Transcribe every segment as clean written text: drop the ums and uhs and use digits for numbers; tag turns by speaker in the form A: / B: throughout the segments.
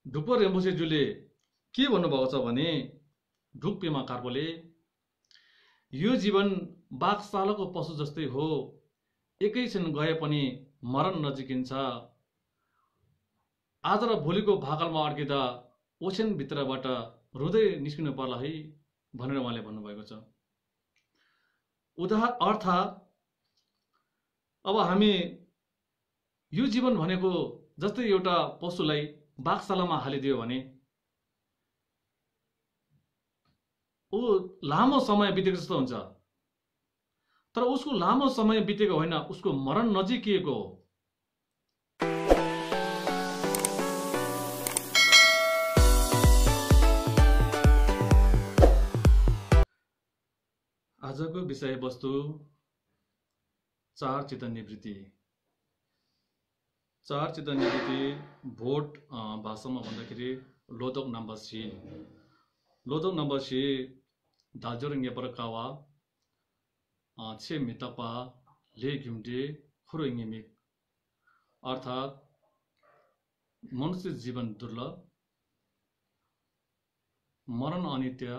A: ढुक्पो रेम्बुसेज्यूले के भन्नुभएको छ भने ढुक्पेमा कार्पोले यो जीवन बाघसालाको पशु जस्तै हो, एकैछिन गए पनि मरण नजिकिन्छ। आज र भोलिको भाकलमा अड्किँदा ओछ्यानभित्रबाट रुँदै निस्किनु पर्ला है भनेर उहाँले भन्नुभएको छ। अर्थात् अब हामी यो जीवन भनेको जस्तै एउटा पशुलाई बाघशालामा हालिदियो भने ऊ लामो समय बितेको जस्तो हुन्छ, तर उसको लामो समय बितेको होइन, उसको मरण नजिकिएको हो। आजको विषयवस्तु 4 चित्त निवृत्ति। 4 चित्त निवृत्ति भोट भाषामा भन्दाखेरि लोदोक नाम्बासी। लोदोक नाम्बासी दाल्जोरङ्गे परकावा छे मितपा ले घिम्टे खुरो इंगिमिक, अर्थात मनुष्य जीवन दुर्लभ, मरण अनित्य,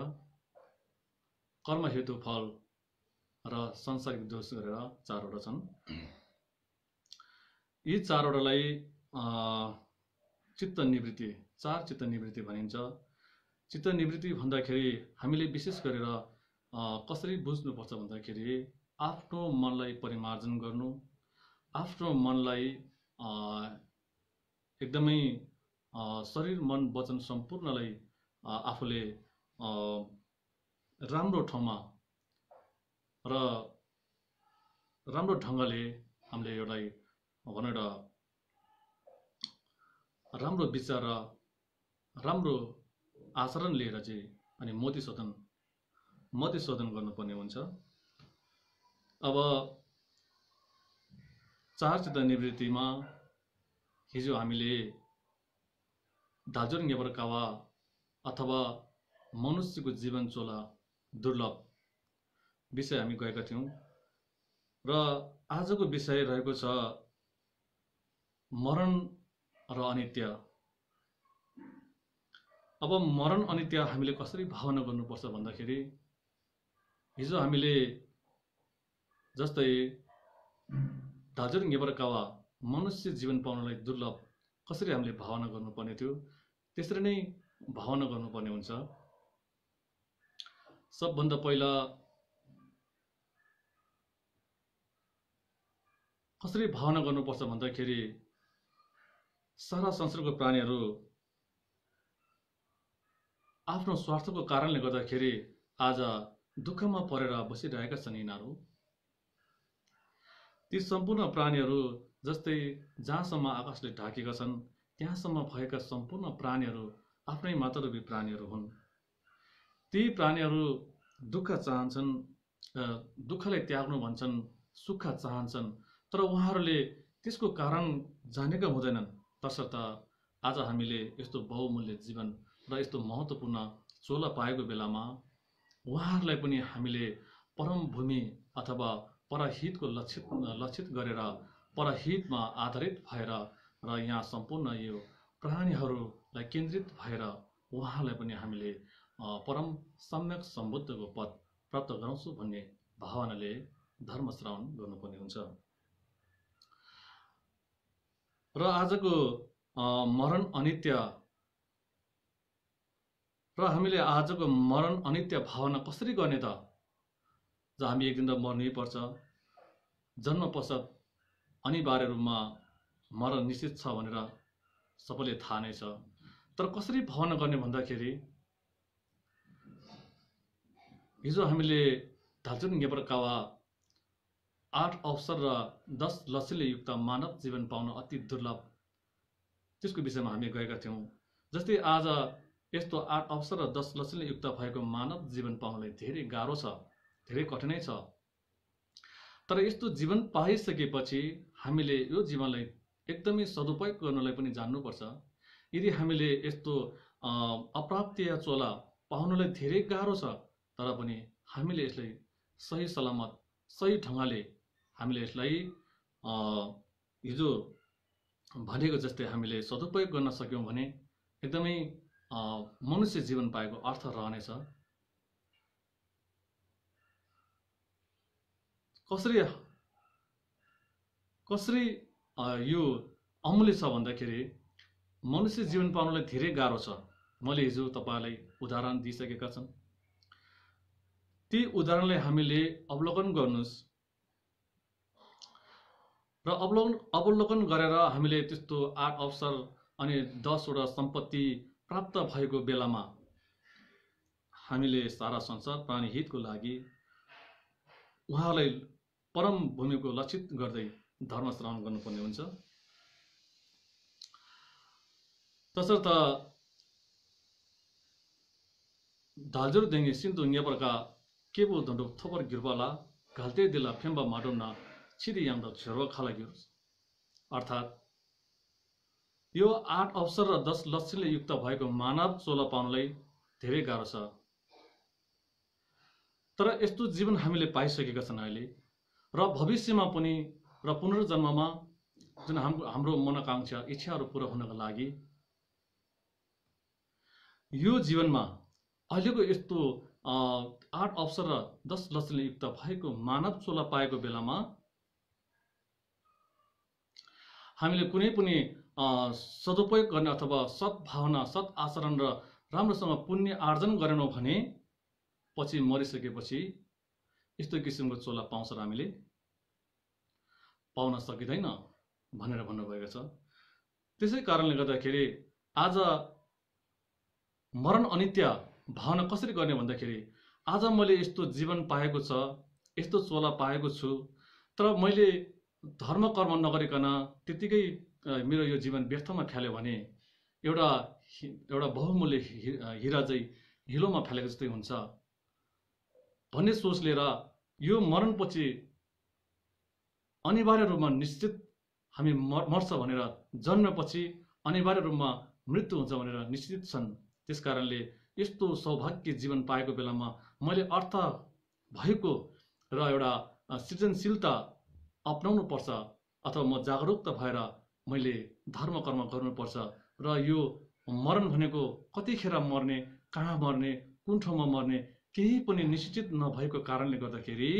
A: कर्म हेतु फल र सांसारिक दोष गरेर 4 वटा छन्। यी 4 वटालाई चित्त निवृत्ति, 4 चित्त निवृत्ति भनिन्छ। चित्त निवृत्ति भन्दाखेरि हामीले विशेष गरेर कसरी बुझ्नुपर्छ भन्दाखेरि आफ्नो मनलाई परिमार्जन गर्नु, आफ्नो मनलाई एकदमै शरीर मन वचन सम्पूर्णलाई आफूले राम्रो ठाउँमा र राम्रो ढङ्गले हामीले एउटालाई भनेर राम्रो विचार र राम्रो आचरण लिएर चाहिँ अनि मोती शोधन गर्नुपर्ने हुन्छ। अब 4 चित्त निवृत्तिमा हिजो हामीले दाल्जोरङ्गे परकावा अथवा मनुष्यको जीवन चोला दुर्लभ विषय हामी गएका थियौँ र आजको विषय रहेको छ मरण र अनित्य। अब मरण अनित्य हामीले कसरी भावना गर्नुपर्छ भन्दाखेरि हिजो हामीले जस्तै दाल्जोरङ्गे परकावा मनुष्य जीवन पाउनलाई दुर्लभ कसरी हामीले भावना गर्नुपर्ने थियो, त्यसरी नै भावना गर्नुपर्ने हुन्छ। सबभन्दा पहिला कसरी भावना गर्नुपर्छ भन्दाखेरि सारा संसारको प्राणीहरू आफ्नो स्वार्थको कारणले गर्दाखेरि आज दुःखमा परेर बसिरहेका छन्। यिनीहरू ती सम्पूर्ण प्राणीहरू जस्तै जहाँसम्म आकाशले ढाकेका छन् त्यहाँसम्म भएका सम्पूर्ण प्राणीहरू आफ्नै मातृरूपी प्राणीहरू हुन्। ती प्राणीहरू दुःख चाहन्छन्, दुःखलाई त्याग्नु भन्छन्, सुख चाहन्छन्, तर उहाँहरूले त्यसको कारण जानेका हुँदैनन्। तसर्थ आज हामीले यस्तो बहुमूल्य जीवन र यस्तो महत्त्वपूर्ण चोला पाएको बेलामा उहाँहरूलाई पनि हामीले परम भूमि अथवा परहितको लक्षित गरेर परहितमा आधारित भएर र यहाँ सम्पूर्ण यो प्राणीहरूलाई केन्द्रित भएर उहाँलाई पनि हामीले परम सम्यक सम्बुद्धको पद प्राप्त गराउँछु भन्ने भावनाले धर्म श्रवण गर्नुपर्ने हुन्छ। र आजको मरण अनित्य र हामीले आजको मरण अनित्य भावना कसरी गर्ने त? हामी एक दिन त मर्नै पर्छ, जन्म पश्चात अनिवार्य रूपमा मरण निश्चित छ भनेर सबैले थाहा नै छ। तर कसरी भावना गर्ने भन्दाखेरि हिजो हामीले दाल्जोरङ्गे परकावा 8 अवसर र 10 लक्ष्यले युक्त मानव जीवन पाउन अति दुर्लभ त्यसको विषयमा हामी गएका थियौँ। जस्तै आज यस्तो 8 अवसर र 10 लक्ष्यले युक्त भएको मानव जीवन पाउनलाई धेरै गाह्रो छ, धेरै कठिनाइ छ। तर यस्तो जीवन पाइसकेपछि हामीले यो जीवनलाई एकदमै सदुपयोग गर्नलाई पनि जान्नुपर्छ। यदि हामीले यस्तो अप्राप्य चोला पाउनलाई धेरै गाह्रो छ, तर पनि हामीले यसलाई सही सलामत सही ढङ्गले हामीले यसलाई हिजो भनेको जस्तै हामीले सदुपयोग गर्न सक्यौँ भने एकदमै मनुष्य जीवन पाएको अर्थ रहनेछ। कसरी कसरी यो अमूल्य छ भन्दाखेरि मनुष्य जीवन पाउनलाई धेरै गाह्रो छ। मैले हिजो तपाईँलाई उदाहरण दिइसकेका छन्। ती उदाहरणलाई हामीले अवलोकन गर्नुस् र अवलोकन गरेर हामीले त्यस्तो 8 अवसर अनि 10 वटा सम्पत्ति प्राप्त भएको बेलामा हामीले सारा संसार प्राणी हितको लागि उहाँलाई परम भूमिको लक्षित गर्दै धर्म श्रवण गर्नुपर्ने हुन्छ। तसर्थ धालजुर देंगे सिन्धु न्यापरका केबो दण्डो थोपर गिरवाला घाल्ते दिला फेम्बा माडोमना छिरी याङ्दा छेर्वा खाला गिरोस्। अर्थात् यो 8 अवसर र 10 लक्ष्यले युक्त भएको मानव चोला पाउनलाई धेरै गाह्रो छ। तर यस्तो जीवन हामीले पाइसकेका छन् अहिले र भविष्यमा पनि र पुनर्जन्ममा जुन हाम्रो मनोकांक्षा इच्छाहरू पूरा हुनका लागि यो जीवनमा अहिलेको यस्तो 8 अवसर र 10 लक्ष्यले युक्त भएको मानव चोला पाएको बेलामा हामीले कुनै पनि सदुपयोग गर्ने अथवा सद्भावना सत् आचरण र राम्रोसँग पुण्य आर्जन गरेनौँ भने पछि मरिसकेपछि यस्तो किसिमको चोला पाउँछ र हामीले पाउन सकिँदैन भनेर भन्नुभएको छ। त्यसै कारणले गर्दाखेरि आज मरण अनित्य भावना कसरी गर्ने भन्दाखेरि आज मैले यस्तो जीवन पाएको छ, यस्तो चोला पाएको छु, तर मैले धर्म कर्म नगरिकन त्यतिकै मेरो यो जीवन व्यर्थमा फ्याल्यो भने एउटा बहुमूल्य हिरा चाहिँ हिलोमा फ्यालेको जस्तै हुन्छ भन्ने सोच लिएर यो मरणपछि अनिवार्य रूपमा निश्चित हामी मर्छ भनेर जन्मेपछि अनिवार्य रूपमा मृत्यु हुन्छ भनेर निश्चित छन्। त्यसकारणले यस्तो सौभाग्य जीवन पाएको बेलामा मैले अर्थ भएको र एउटा सृजनशीलता अपनाउनु पर्छ अथवा म जागरुकता भएर मैले धर्म कर्म गर्नुपर्छ र यो मरण भनेको कतिखेर मर्ने, कहाँ मर्ने, कुन ठाउँमा मर्ने केही पनि निश्चित नभएको कारणले गर्दाखेरि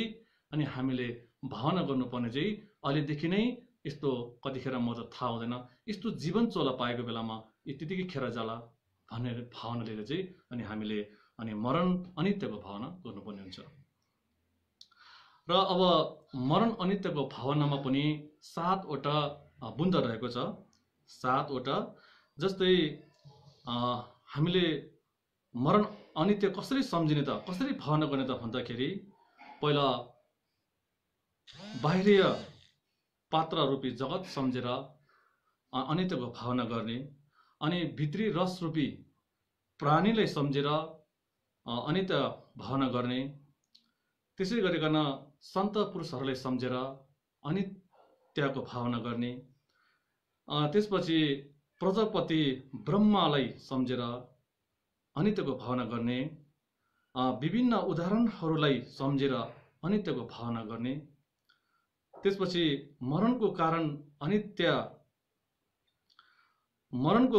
A: अनि हामीले भावना गर्नुपर्ने चाहिँ अहिलेदेखि नै यस्तो कतिखेर म त थाहा हुँदैन, यस्तो जीवन चोला पाएको बेलामा त्यतिकै खेर जाला भनेर भावना लिएर चाहिँ अनि हामीले अनि मरण अनित्यको भावना गर्नुपर्ने हुन्छ। र अब मरण अनित्यको भावनामा पनि 7 वटा बुन्द रहेको छ। 7 वटा जस्तै हामीले मरण अनित्य कसरी सम्झिने त, कसरी भावना गर्ने त भन्दाखेरि पहिला बाहिरीय पात्र रूपी जगत सम्झेर अनित्यको भावना गर्ने, अनि भित्री रस रूपी प्राणीलाई सम्झेर अनित्य भावना गर्ने, त्यसै गरिकन सन्त पुरुषहरूलाई सम्झेर अनित्यको भावना गर्ने, त्यसपछि प्रजापति ब्रह्मालाई सम्झेर अनित्यको भावना गर्ने, विभिन्न उदाहरणहरूलाई सम्झेर अनित्यको भावना गर्ने, त्यसपछि मरणको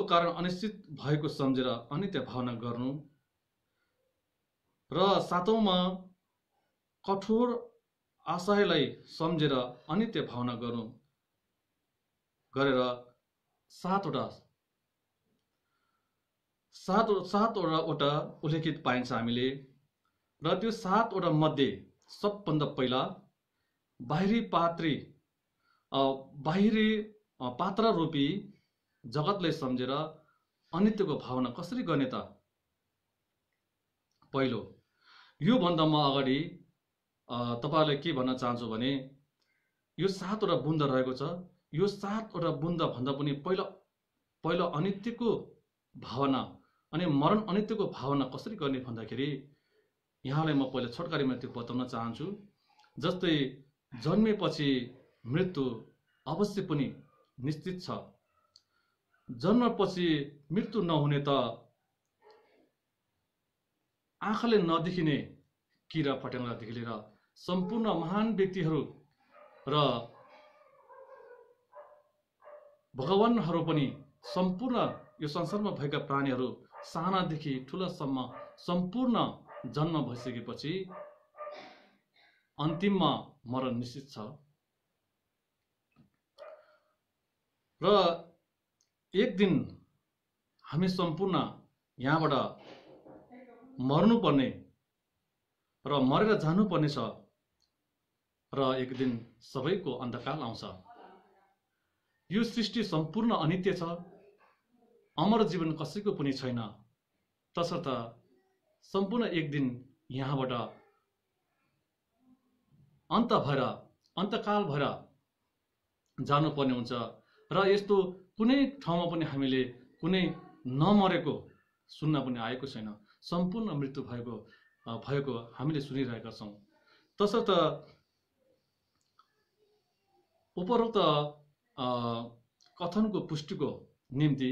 A: कारण अनिश्चित भएको सम्झेर अनित्य भावना गर्नु, र 7औँमा कठोर आशयलाई सम्झेर अनित्य भावना गर्नु गरेर 7 वटा उल्लेखित पाइन्छ हामीले। र त्यो 7 वटा मध्ये सबभन्दा पहिला बाहिरी पात्र रूपी जगतलाई सम्झेर अनित्यको भावना कसरी गर्ने त? पहिलो यो भन्दा म अगाडि तपाईहरुलाई के भन्न चाहन्छु भने यो 7 वटा बुन्द रहेको छ। यो 7 वटा बुन्द भन्दा पनि पहिलो अनित्यको भावना अनि मरण अनित्यको भावना कसरी गर्ने भन्दाखेरि यहाँलाई म पहिला छोटकरीमा त्यो बताउन चाहन्छु। जस्तै जन्मेपछि मृत्यु अवश्य पनि निश्चित छ। जन्मपछि मृत्यु नहुने त आँखाले नदेखिने किरा फट्याङ्ग्रादेखि लिएर सम्पूर्ण महान व्यक्तिहरू र भगवानहरू पनि सम्पूर्ण यो संसारमा भएका प्राणीहरू सानादेखि ठुलासम्म सम्पूर्ण जन्म भइसकेपछि अन्तिममा मरण निश्चित छ र एक दिन हामी सम्पूर्ण यहाँबाट मर्नुपर्ने र मरेर जानुपर्ने छ र एक दिन सबैको अन्धकाल आउँछ। यो सृष्टि सम्पूर्ण अनित्य छ, अमर जीवन कसैको पनि छैन, तसर्थ सम्पूर्ण एक दिन यहाँबाट अन्तकाल भएर जानुपर्ने हुन्छ र यस्तो कुनै ठाउँमा पनि हामीले कुनै नमरेको सुन्न पनि आएको छैन। सम्पूर्ण मृत्यु भएको हामीले सुनिरहेका छौँ। तसर्थ उपरोक्त कथनको पुष्टिको निम्ति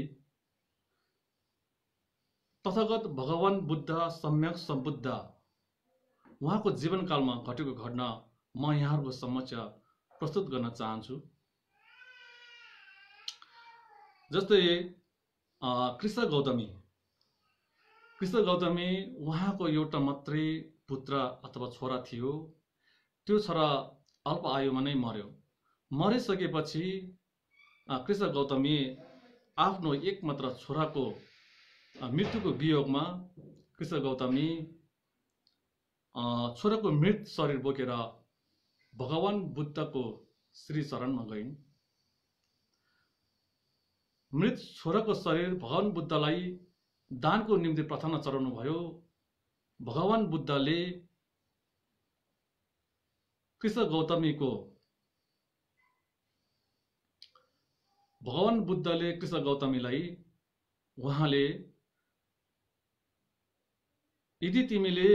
A: तथागत भगवान बुद्ध सम्यक सम्बुद्ध उहाँको जीवनकालमा घटेको घटना म यहाँहरूको समक्ष प्रस्तुत गर्न चाहन्छु। जस्तै कृष्ण गौतमी उहाँको एउटा मात्रै पुत्र अथवा छोरा थियो। त्यो छोरा अल्प आयुमा नै मर्यो। मरिसकेपछि कृष्ण गौतमी आफ्नो एकमात्र छोराको मृत्युको वियोगमा कृष्ण गौतमी छोराको मृत शरीर बोकेर भगवान बुद्धको श्री चरणमा गइन्। मृत छोराको शरीर भगवान बुद्धलाई दानको निम्ति प्रार्थना चढाउनु भयो। भगवान बुद्धले कृष्ण गौतमीलाई उहाँले यदि तिमीले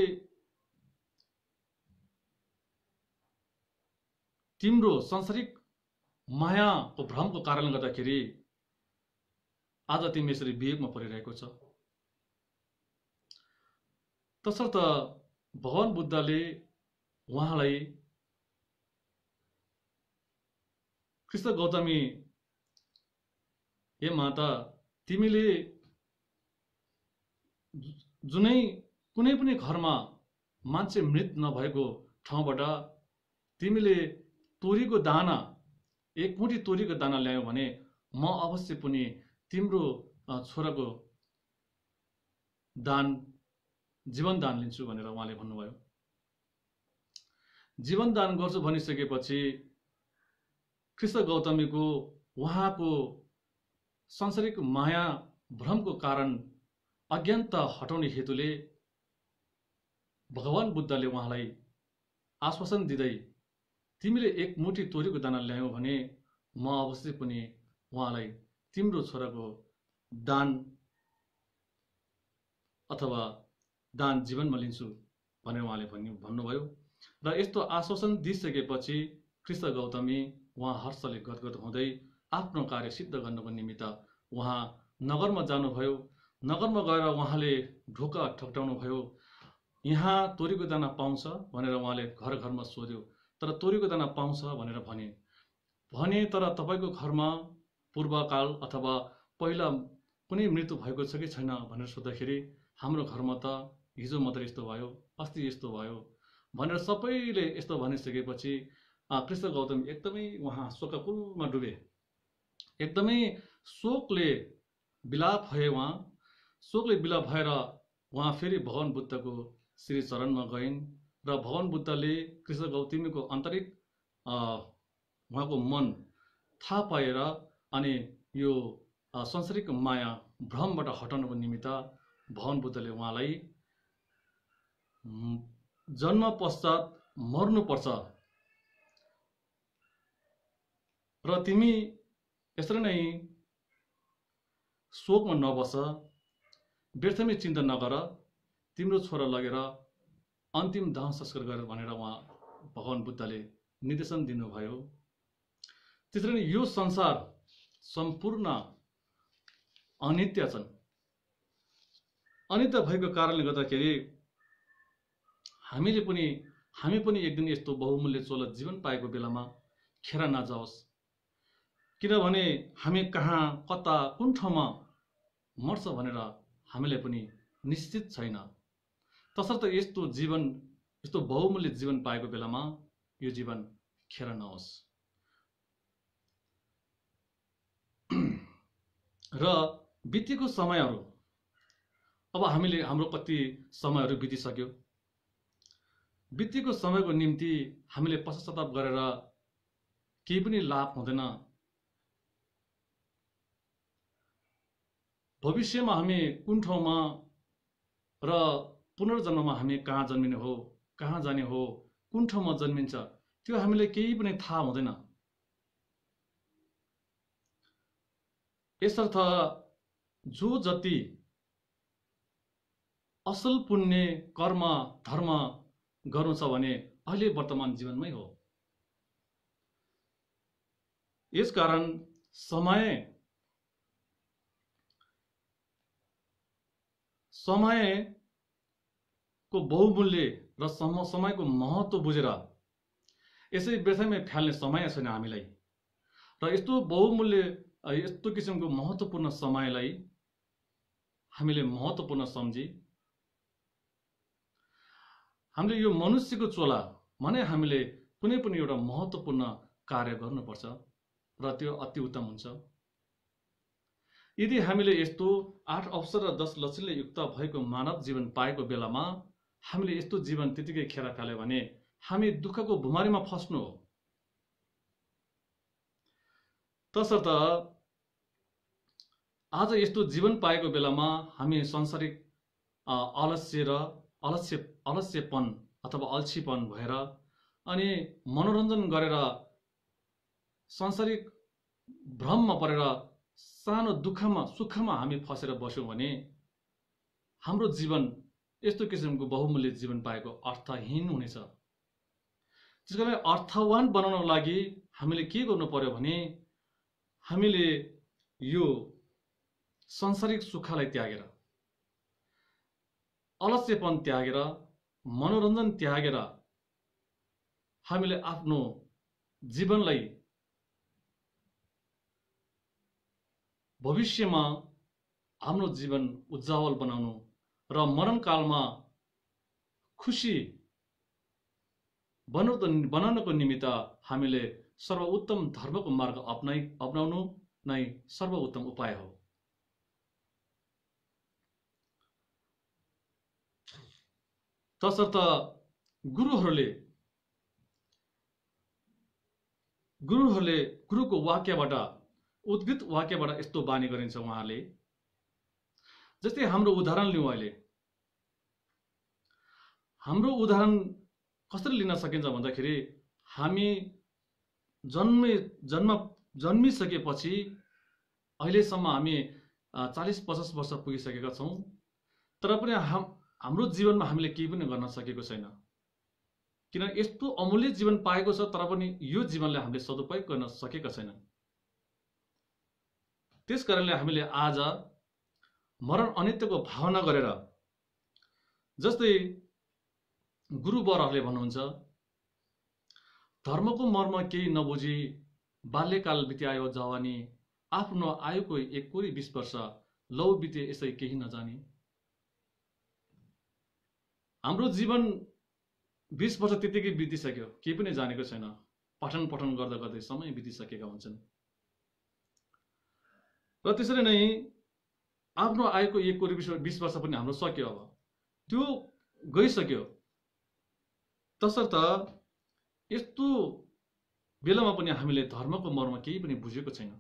A: तिम्रो सांसारिक मायाको भ्रमको कारणले गर्दाखेरि आज तिमी यसरी वियोगमा परिरहेको छ, तसर्थ भगवान बुद्धले उहाँलाई कृष्ण गौतमी, हे माता, तिमीले कुनै पनि घरमा मान्छे मृत नभएको ठाउँबाट तिमीले तोरीको दाना, एक मुठी तोरीको दाना ल्यायो भने म अवश्य पनि तिम्रो छोराको जीवन दान लिन्छु भनेर उहाँले भन्नुभयो। जीवन दान गर्छु भनिसकेपछि कृष्ण गौतमीको उहाँको सांसारिक माया भ्रमको कारण अज्ञानता हटाउने हेतुले भगवान बुद्धले उहाँलाई आश्वासन दिँदै तिमीले एक मुठी तोरीको दाना ल्यायौ भने म अवश्य पनि उहाँलाई तिम्रो छोराको दान अथवा दान जीवनमा लिन्छु भनेर उहाँले भन्नुभयो। र यस्तो आश्वासन दिइसकेपछि कृष्ण गौतमी उहाँ हर्षले गदगद हुँदै आफ्नो कार्य सिद्ध गर्नको निमित्त उहाँ नगरमा जानुभयो। नगरमा गएर उहाँले ढोका ठक्टाउनु भयो। यहाँ तोरीको दाना पाउँछ भनेर उहाँले घर घरमा सोध्यो। तर तोरीको दाना पाउँछ भनेर भने तर तपाईँको घरमा पूर्वकाल अथवा पहिला कुनै मृत्यु भएको छ कि छैन भनेर सोद्धाखेरि हाम्रो घरमा त हिजो मात्र यस्तो भयो, अस्ति यस्तो भयो भनेर सबैले यस्तो भनिसकेपछि कृष्ण गौतम एकदमै उहाँ शोकाकुलमा डुबे। एकदमै शोकले विलाप भए। उहाँ शोकले विलाप भएर उहाँ फेरि भगवान बुद्धको श्री चरणमा गइन् र भगवान बुद्धले कृष्ण गौतमीको आन्तरिक उहाँको मन थाहा पाएर अनि यो सांसारिक माया भ्रमबाट हटाउनको निमित्त भगवान बुद्धले उहाँलाई जन्म पश्चात मर्नुपर्छ र तिमी यसरी नै शोकमा नबस, व्यर्थमै चिन्ता नगर, तिम्रो छोरा लगेर अन्तिम दाह संस्कार गर भनेर उहाँ भगवान बुद्धले निर्देशन दिनुभयो। त्यसरी नै यो संसार सम्पूर्ण अनित्य छन्। अनित्य भएको कारणले गर्दाखेरि हामी पनि एक दिन यस्तो बहुमूल्य चोला जीवन पाएको बेलामा खेर नजाओस्। किनभने हामी कहाँ कता कुन ठाउँमा मर्छ भनेर हामीलाई पनि निश्चित छैन। तसर्थ यस्तो बहुमूल्य जीवन पाएको बेलामा यो जीवन खेर नहोस्। र बितेको समयहरू, अब हाम्रो कति समयहरू बितिसक्यो। बितेको समयको निम्ति हामीले पश्चाताप गरेर केही पनि लाभ हुँदैन। भविष्यमा हामी कुन ठाउँमा र पुनर्जन्ममा हामी कहाँ जन्मिने हो, कहाँ जाने हो, कुन ठाउँमा जन्मिन्छ, त्यो हामीले केही पनि थाहा हुँदैन। यसर्थ जो जति असल पुण्य कर्म धर्म गर्नु छ भने अहिले वर्तमान जीवनमै हो। यसकारण समयको बहुमूल्य र समयको महत्त्व बुझेर यसै व्यर्थमै फ्याल्ने समय छैन हामीलाई। र यस्तो बहुमूल्य यस्तो किसिमको महत्त्वपूर्ण समयलाई हामीले महत्त्वपूर्ण सम्झी हामीले यो मनुष्यको चोला भने हामीले कुनै पनि एउटा महत्त्वपूर्ण कार्य गर्नुपर्छ र त्यो अति उत्तम हुन्छ। यदि हामीले यस्तो 8 अवसर र 10 लक्षणले युक्त भएको मानव जीवन पाएको बेलामा हामीले यस्तो जीवन त्यतिकै खेर फाल्यो भने हामी दुःखको भुमारीमा फस्नु हो। तसर्थ आज यस्तो जीवन पाएको बेलामा हामी सांसारिक अलस्यपन अथवा अल्छीपन भएर अनि मनोरञ्जन गरेर सांसारिक भ्रममा परेर सानो दुःखमा सुखमा हामी फसेर बस्यौं भने हाम्रो जीवन यस्तो किसिमको बहुमूल्य जीवन पाएको अर्थहीन हुनेछ। त्यसकारण अर्थवान बनाउनको लागि हामीले के गर्नु पर्यो भने हामीले यो सांसारिक सुखलाई त्यागेर, अलस्यपन त्यागेर, मनोरञ्जन त्यागेर हामीले आफ्नो जीवनलाई भविष्यमा हाम्रो जीवन उज्जवल बनाउनु र मरणकालमा खुशी बनाउनको निमित्त हामीले सर्वोत्तम धर्मको मार्ग अपनाउनु नै सर्वोत्तम उपाय हो। तसर्थ गुरुको वाक्यबाट, उद्गत वाक्यबाट यस्तो बानी गरिन्छ उहाँले। जस्तै हाम्रो उदाहरण लिउँ। अहिले हाम्रो उदाहरण कसरी लिन सकिन्छ भन्दाखेरि हामी जन्मिसकेपछि अहिलेसम्म हामी 40-50 वर्ष पुगिसकेका छौँ, तर पनि हाम्रो जीवनमा हामीले केही पनि गर्न सकेको छैन। किन यस्तो अमूल्य जीवन पाएको छ तर पनि यो जीवनलाई हामीले सदुपयोग गर्न सकेका छैनन्। त्यसकारणले हामीले आज मरण अनित्यको भावना गरेर, जस्तै गुरुवरहरूले भन्नुहुन्छ, धर्मको मर्म केही नबुझी बाल्यकाल बित्यायो जवानी, आफ्नो आयुको 1-20 वर्ष लौ बिते यसै केही नजानी। हाम्रो जीवन 20 वर्ष त्यतिकै बितिसक्यो, केही पनि जानेको छैन। पठन गर्दा गर्दै समय बितिसकेका हुन्छन्। र त्यसरी नै आफ्नो आयुको 1-20 वर्ष पनि हाम्रो सक्यो, अब त्यो गइसक्यो। तसर्थ यस्तो बेलामा पनि हामीले धर्मको मर्म केही पनि बुझेको छैन।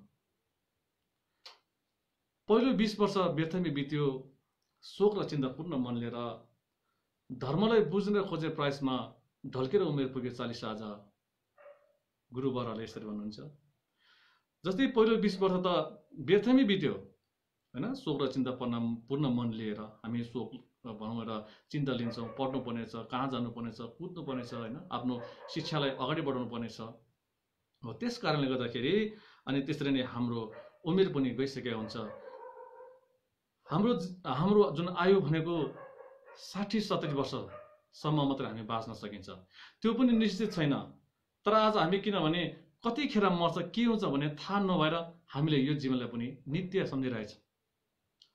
A: पहिलो 20 वर्ष व्यर्थमै बित्यो, शोक र चिन्तापूर्ण मन लिएर धर्मलाई बुझ्न खोजे प्रयासमा ढल्केर उमेर पुगे 40 आज। गुरुवरहरूले यसरी भन्नुहुन्छ। जस्तै पहिलो 20 वर्ष त व्यर्थमै बित्यो हैन, शोक र चिन्तापूर्ण मन लिएर हामी शोक भनौँ र चिन्ता लिन्छौँ, पढ्नु पर्नेछ, कहाँ जानु पर्नेछ, कुद्नु पर्नेछ हैन, आफ्नो शिक्षालाई अगाडि बढाउनु पर्नेछ हो। त्यस कारणले गर्दाखेरि अनि त्यसरी नै हाम्रो उमेर पनि गइसकेको हुन्छ। हाम्रो जुन आयु भनेको 60-70 वर्षसम्म मात्रै हामी बाँच्न सकिन्छ, त्यो पनि निश्चित छैन। तर आज हामी किनभने कतिखेर मर्छ के हुन्छ भने थाहा नभएर हामीले यो जीवनलाई पनि नित्य सम्झिरहेछ।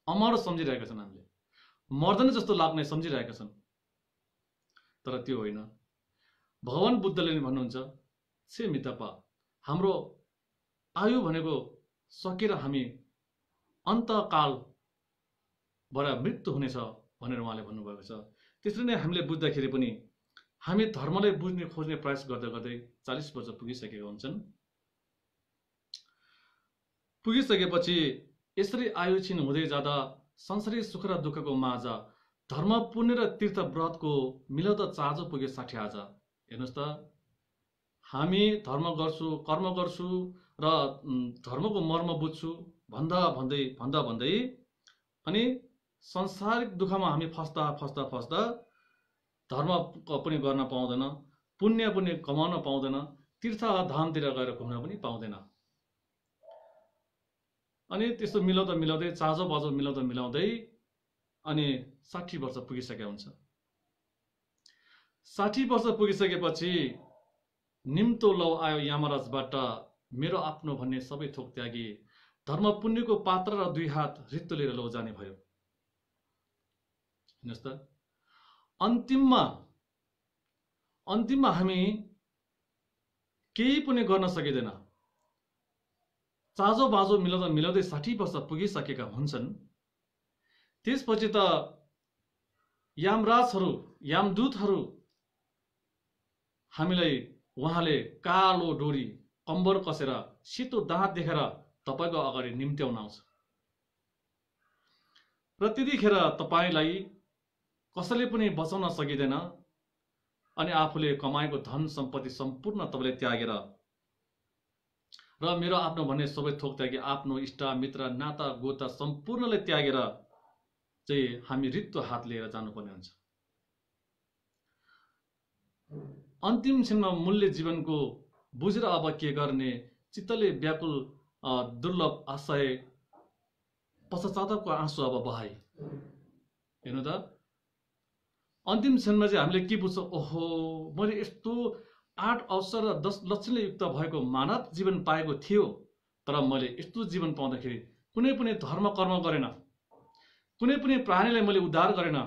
A: अमर सम्झिरहेका छन्, हामीले मर्दैन जस्तो लाग्ने सम्झिरहेका छन्। तर त्यो होइन। भगवान बुद्धले नि भन्नुहुन्छ, छे मितपा, हाम्रो आयु भनेको सकेर हामी अन्तकालबाट मृत्यु हुनेछ भनेर उहाँले भन्नुभएको छ। त्यसरी नै हामीले बुझ्दाखेरि पनि हामी धर्मलाई बुझ्ने खोज्ने प्रयास गर्दै गर्दै 40 वर्ष पुगिसकेका हुन्छन्। पुगिसकेपछि यसरी आयु क्षीण हुँदै जाँदा संसारी सुख र दुःखको माझ धर्म पुण्य र तीर्थ व्रतको मिलाउँदा चाँजो पुग्यो 60 आज। हेर्नुहोस् त, हामी धर्म गर्छु, कर्म गर्छु र धर्मको मर्म बुझ्छु भन्दा भन्दै अनि संसारिक दुःखमा हामी फस्दा धर्म पनि गर्न पाउँदैन, पुण्य पनि कमाउन पाउँदैन, तीर्थ धामतिर गएर घुम्न पनि पाउँदैन। अनि त्यस्तो मिलाउँदै चाँजो बाजो मिलाउँदै अनि 60 वर्ष पुगिसकेका हुन्छ। 60 वर्ष पुगिसकेपछि निम्तो लौ आयो यमराजबाट, मेरो आफ्नो भन्ने सबै थोक त्यागी, धर्म पुण्यको पात्र र 2 हात रित्तो लिएर लौ जाने भयो। हेर्नुहोस् त, अन्तिममा हामी केही पनि गर्न सकिँदैन। चाँजो बाजो मिलाउँदै 60 वर्ष पुगिसकेका हुन्छन्। त्यसपछि त यमराजहरू, यमदूतहरू हामीलाई उहाँले कालो डोरी कम्बर कसेर सेतो दाँत देखेर तपाईको अगाडि निम्त्याउन आउँछ र त्यतिखेर तपाईलाई कसैले पनि बचाउन सकिँदैन अनि आफूले कमाएको धन सम्पत्ति सम्पूर्ण तपाईले त्यागेर र मेरो आफ्नो भन्ने सबै थोक त्यागी आफ्नो इष्ट मित्र नाता गोता सम्पूर्णले त्यागेर चाहिँ हामी रित्तो हात लिएर जानुपर्ने हुन्छ। अन्तिम क्षणमा मूल्य जीवनको बुझेर अब के गर्ने, चित्तले व्याकुल दुर्लभ आशय पश्चातापको आँसु अब बहाई। हेर्नु त, अन्तिम क्षणमा चाहिँ हामीले के बुझ्छौँ, ओहो मैले यस्तो 8 अवसर र 10 लक्षणले युक्त भएको मानव जीवन पाएको थियो, तर मैले यस्तो जीवन पाउँदाखेरि कुनै पनि धर्म कर्म गरेन, कुनै पनि प्राणीलाई मैले उद्धार गरेन,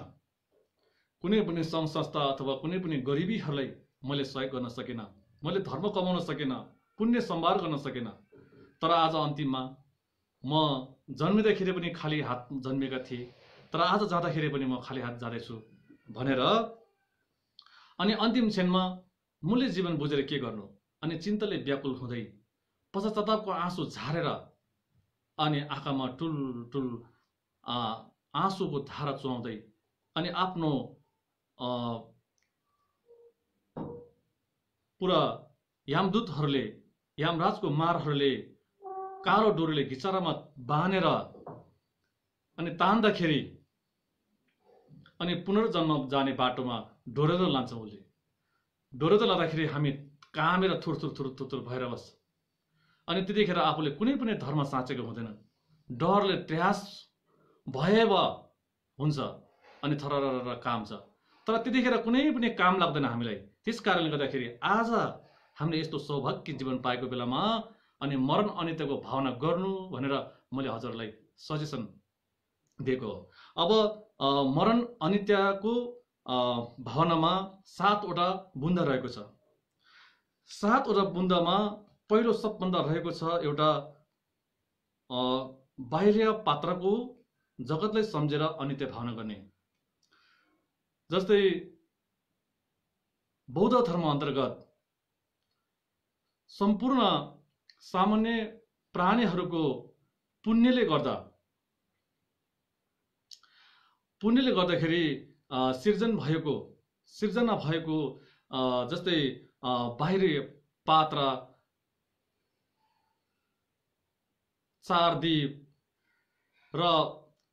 A: कुनै पनि सङ्घ संस्था अथवा कुनै पनि गरिबीहरूलाई मैले सहयोग गर्न सकेन, मैले धर्म कमाउन सकेन, पुण्य सम्भार गर्न सकेन। तर आज अन्तिममा म जन्मिँदाखेरि पनि खाली हात जन्मेका थिएँ, तर आज जाँदाखेरि पनि म खाली हात जाँदैछु भनेर अनि अन्तिम क्षणमा मूल्य जीवन बुझेर के गर्नु अनि चिन्ताले व्याकुल हुँदै पश्चातापको आँसु झारेर अनि आँखामा टुल आँसुको धारा चुहाउँदै अनि आफ्नो पुरा यमदूतहरूले, यमराजको मारहरूले कालो डोरीले घिचारामा बाँधेर अनि तान्दाखेरि अनि पुनर्जन्म जाने बाटोमा ढोरेर लान्छ। उसले ढोरेर लाँदाखेरि हामी कामेर थुर भएर बस्छ अनि त्यतिखेर आफूले कुनै पनि धर्म साँचेको हुँदैन, डरले त्रास भएब हुन्छ अनि थररर काम छ। तर त्यतिखेर कुनै पनि काम लाग्दैन हामीलाई। त्यस कारणले गर्दाखेरि आज हामीले यस्तो सौभाग्य जीवन पाएको बेलामा अनि मरण अनित्यको भावना गर्नु भनेर मैले हजुरलाई सजेसन दिएको हो। अब मरण अनित्यको भावनामा 7 वटा बुन्दा रहेको छ। 7 वटा बुन्दामा पहिलो सबभन्दा रहेको छ एउटा बाह्य पात्रको जगतलाई सम्झेर अनित्य भावना गर्ने। जस्तै बौद्ध धर्म अन्तर्गत सम्पूर्ण सामान्य प्राणीहरूको पुण्यले गर्दाखेरि सिर्जना भएको जस्तै बाहिरी पात्र, 4 द्वीप र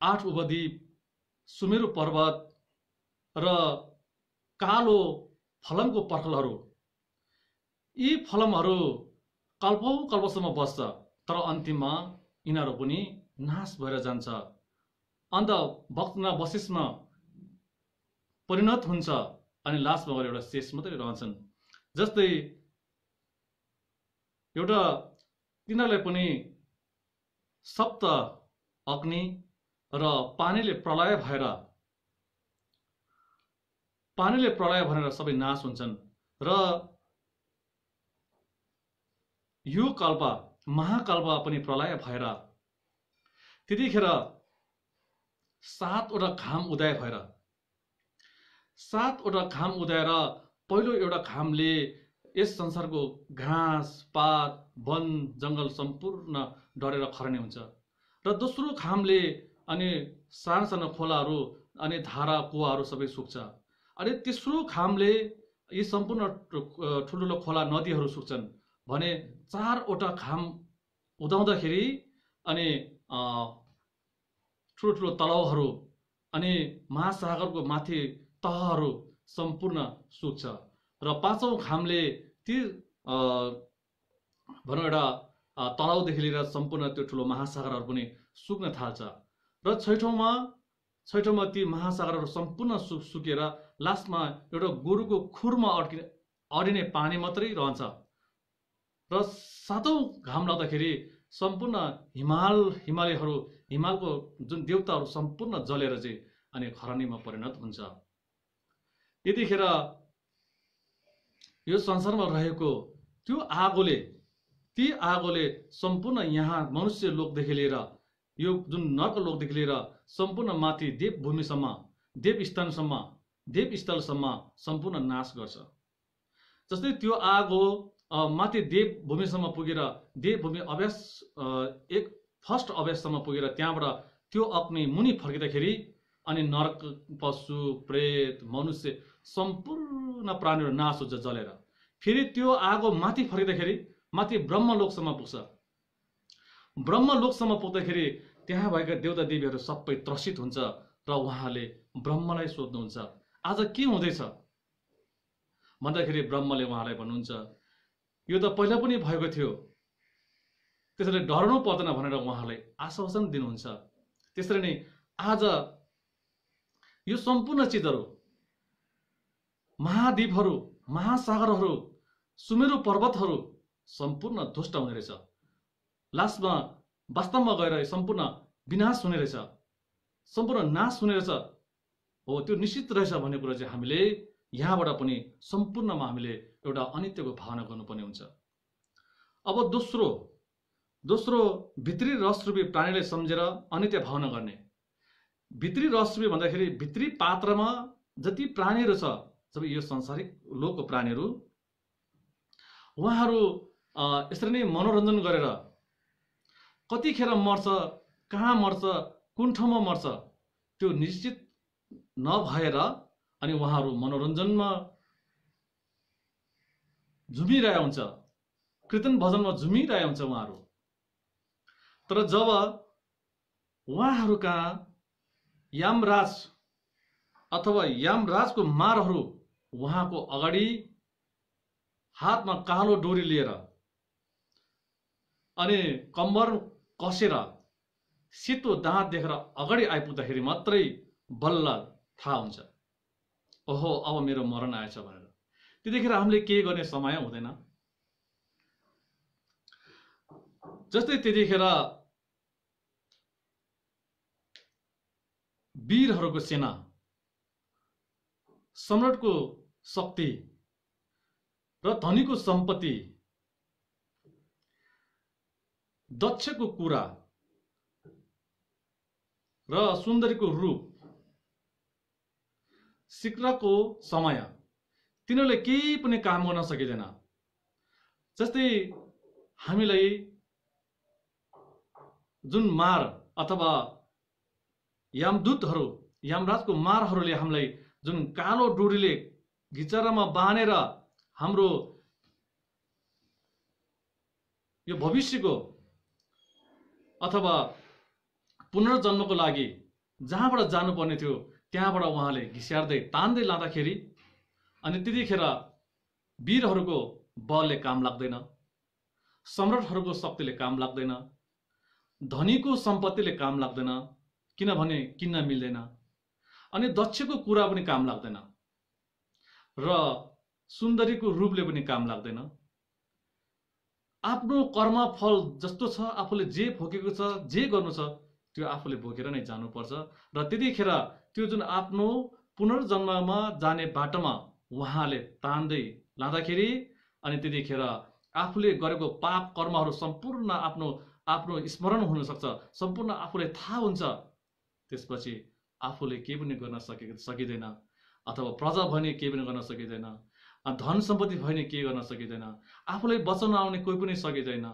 A: 8 उपद्वीप, सुमेरु पर्वत र कालो फलमको पर्खलहरू, यी फलमहरू कल्पौं कल्पसम्म बस्छ, तर अन्तिममा यिनीहरू पनि नाश भएर जान्छ, अन्त वशिष्ठमा परिणत हुन्छ अनि लास्टमा गएर एउटा शेष मात्रै रहन्छन्। जस्तै एउटा तिनीहरूलाई पनि सप्त अग्नि र पानीले प्रलय भनेर सबै नाश हुन्छन् र यो कल्प महाकल्प पनि प्रलय भएर त्यतिखेर 7 वटा घाम उदय भएर 7 वटा घाम उदाएर पहिलो एउटा घामले यस संसारको घाँस पात वन जङ्गल सम्पूर्ण डढेर खर्ने हुन्छ र दोस्रो घामले अनि साना साना खोलाहरू अनि धारा कुवाहरू सबै सुक्छ अनि तेस्रो घामले यी सम्पूर्ण ठुल्ठुलो खोला नदीहरू सुक्छन् भने 4 वटा घाम उदाउँदाखेरि अनि ठुलो तलाउहरू अनि महासागरको माथि तहहरू सम्पूर्ण सुक्छ र 5औं घामले ती भनौँ एउटा तलाउदेखि लिएर सम्पूर्ण त्यो ठुलो महासागरहरू पनि सुक्न थाल्छ र छैठौँमा ती महासागरहरू सम्पूर्ण सुकेर लास्टमा एउटा गोरुको खुरमा अडिने पानी मात्रै रहन्छ र 7औं घाम लाग्दाखेरि सम्पूर्ण हिमालको जुन देवताहरू सम्पूर्ण जलेर चाहिँ अनि खरानीमा परिणत हुन्छ। यतिखेर यो संसारमा रहेको ती आगोले सम्पूर्ण यहाँ मनुष्य लोकदेखि लिएर यो जुन नर्क लोकदेखि लिएर सम्पूर्ण माथि देवभूमिसम्म देवस्थलसम्म सम्पूर्ण नाश गर्छ। जस्तै त्यो आगो माथि देवभूमिसम्म पुगेर देवभूमि अभ्यास एक फर्स्ट अभ्याससम्म पुगेर त्यहाँबाट त्यो अग्नि मुनि फर्किँदाखेरि अनि नरक पशु प्रेत मनुष्य सम्पूर्ण प्राणीहरू नाश हुन्छ जलेर। फेरि त्यो आगो माथि फर्किँदाखेरि माथि ब्रह्मलोकसम्म पुग्छ। ब्रह्मलोकसम्म पुग्दाखेरि त्यहाँ भएका देवता देवीहरू सबै त्रसित हुन्छ र उहाँले ब्रह्मलाई सोध्नुहुन्छ आज के हुँदैछ भन्दाखेरि ब्रह्मले उहाँलाई भन्नुहुन्छ यो त पहिला पनि भएको थियो त्यसैले डराउनु पर्दैन भनेर उहाँलाई आश्वासन दिनुहुन्छ। त्यसरी नै आज यो सम्पूर्ण चिजहरू महाद्वीपहरू महासागरहरू सुमेरु पर्वतहरू सम्पूर्ण ध्वस्त हुने रहेछ। लास्टमा वास्तवमा गएर सम्पूर्ण विनाश हुने रहेछ सम्पूर्ण नाश हुने रहेछ हो त्यो निश्चित रहेछ भन्ने कुरा चाहिँ हामीले यहाँबाट पनि सम्पूर्णमा हामीले एउटा अनित्यको भावना गर्नुपर्ने हुन्छ। अब दोस्रो भित्री रसरूपी प्राणीलाई सम्झेर अनित्य भावना गर्ने। भित्री रसरूपी भन्दाखेरि भित्री पात्रमा जति प्राणीहरू छ सबै यो संसारिक लोकको प्राणीहरू उहाँहरू यसरी नै मनोरञ्जन गरेर कतिखेर मर्छ कहाँ मर्छ कुन ठाउँमा मर्छ त्यो निश्चित नभएर अनि उहाँहरू मनोरञ्जनमा झुमिरहेको हुन्छ कीर्तन भजनमा झुमिरहेको हुन्छ उहाँहरू। तर जब उहाँहरू कहाँ यमराज अथवा यमराजको मारहरू उहाँको अगाडि हातमा कालो डोरी लिएर अनि कम्बर कसेर सेतो दाँत देखेर अगाडि आइपुग्दाखेरि मात्रै बल्ल थाहा हुन्छ ओहो अब मेरो मरण आएछ भनेर। त्यतिखेर हामीले के गर्ने समय हुँदैन। जस्तै त्यतिखेर वीरहरूको सेना सम्राटको शक्ति र धनीको सम्पत्ति दक्षको कुरा र सुन्दरीको रूप शीघ्रको समय तिनीहरूले केही पनि काम गर्न सकिँदैन। जस्तै हामीलाई जुन मार अथवा यमदूतहरू यमराजको मारहरूले हामीलाई जुन कालो डोरीले घिचरामा बाँधेर हाम्रो यो भविष्यको अथवा पुनर्जन्मको लागि जहाँबाट जानुपर्ने थियो त्यहाँबाट उहाँले घिस्यार्दै तान्दै लाँदाखेरि अनि त्यतिखेर वीरहरूको बलले काम लाग्दैन सम्राटहरूको शक्तिले काम लाग्दैन धनीको सम्पत्तिले काम लाग्दैन किनभने किन्न मिल्दैन अनि दक्षको कुरा पनि काम लाग्दैन र सुन्दरीको रूपले पनि काम लाग्दैन। आफ्नो कर्म फल जस्तो छ आफूले जे भोगेको छ जे गर्नु छ त्यो आफूले बोकेर नै जानुपर्छ। र त्यतिखेर त्यो जुन आफ्नो पुनर्जन्ममा जाने बाटोमा उहाँले तान्दै लाँदाखेरि अनि त्यतिखेर आफूले गरेको पाप कर्महरू सम्पूर्ण आफ्नो आफ्नो स्मरण हुनसक्छ, सम्पूर्ण आफूले थाहा हुन्छ। त्यसपछि आफूले केही पनि गर्न सकिँदैन, अथवा प्रजा भने केही पनि गर्न सकिँदैन, धन सम्पत्ति भयो भने केही गर्न सकिँदैन, आफूलाई बचाउन आउने कोही पनि सकिँदैन।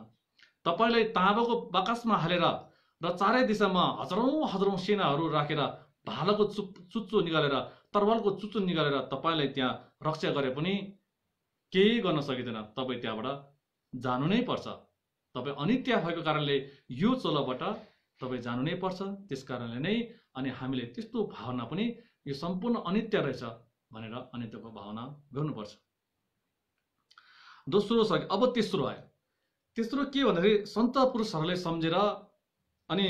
A: तपाईँलाई ताँबाको बाकसमा हालेर र चारै दिशामा हजारौँ सेनाहरू राखेर भालाको चुच्चो निकालेर, तरवालको चुच्चो निकालेर तपाईँलाई त्यहाँ रक्षा गरे पनि केही गर्न सकिँदैन। तपाईँ त्यहाँबाट जानु नै पर्छ। तपाईँ अनित्य भएको कारणले यो चोलाबाट तपाईँ जानु नै पर्छ। त्यस कारणले नै अनि हामीले त्यस्तो भावना पनि यो सम्पूर्ण अनित्य रहेछ भनेर अनित्यको भावना गर्नुपर्छ। दोस्रो छ। अब तेस्रो आयो। तेस्रो के भन्दाखेरि सन्त पुरुषहरूले सम्झेर अनि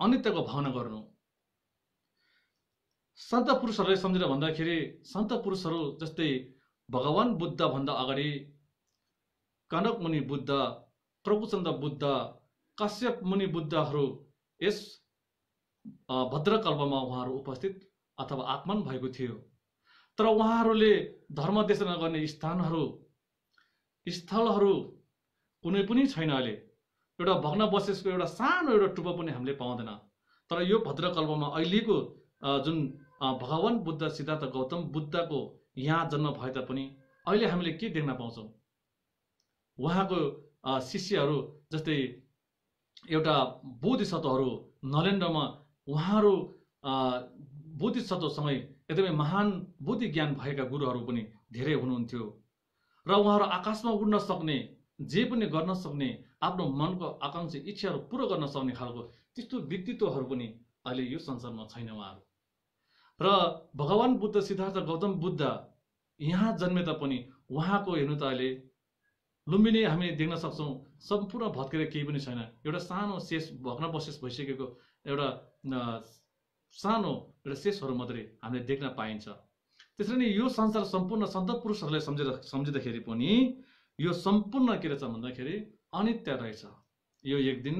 A: अनित्यको भावना गर्नु। सन्त पुरुषहरूले सम्झेर भन्दाखेरि सन्त पुरुषहरू जस्तै भगवान बुद्ध भन्दा अगाडि कनक मुनि बुद्ध, प्रभुचन्द्र बुद्ध, कश्यप मुनि बुद्धहरू यस भद्रकल्पमा उहाँहरू उपस्थित अथवा आगमन भएको थियो। तर उहाँहरूले धर्म देशना गर्ने स्थलहरू कुनै पनि छैन। अहिले एउटा भग्नावशेषको एउटा सानो एउटा टुप्पो पनि हामीले पाउँदैन। तर यो भद्रकल्पमा अहिलेको जुन भगवान बुद्ध सिद्धार्थ गौतम बुद्धको यहाँ जन्म भए तापनि अहिले हामीले के देख्न पाउँछौँ? उहाँको शिष्यहरू जस्तै एउटा बोधिसत्वहरू नलेन्द्रमा उहाँहरू बोधिसत्वसँगै एकदमै महान बुद्धि ज्ञान भएका गुरुहरू पनि धेरै हुनुहुन्थ्यो। र उहाँहरू आकाशमा उड्न सक्ने, जे पनि गर्न सक्ने, आफ्नो मनको आकांक्षा इच्छाहरू पुरा गर्न सक्ने खालको त्यस्तो व्यक्तित्वहरू पनि अहिले यो संसारमा छैन उहाँहरू। र भगवान बुद्ध सिद्धार्थ गौतम बुद्ध यहाँ जन्मे तापनि उहाँको हेर्नु त अहिले लुम्बिनी हामी देख्न सक्छौँ सम्पूर्ण भत्केर केही पनि छैन। एउटा सानो शेष भग्नावशेष भइसकेको एउटा सानो एउटा शेषहरू मात्रै हामीले देख्न पाइन्छ। त्यसरी नै यो संसार सम्पूर्ण सन्त पुरुषहरूले सम्झिँदाखेरि पनि यो सम्पूर्ण के रहेछ भन्दाखेरि अनित्य रहेछ। यो एक दिन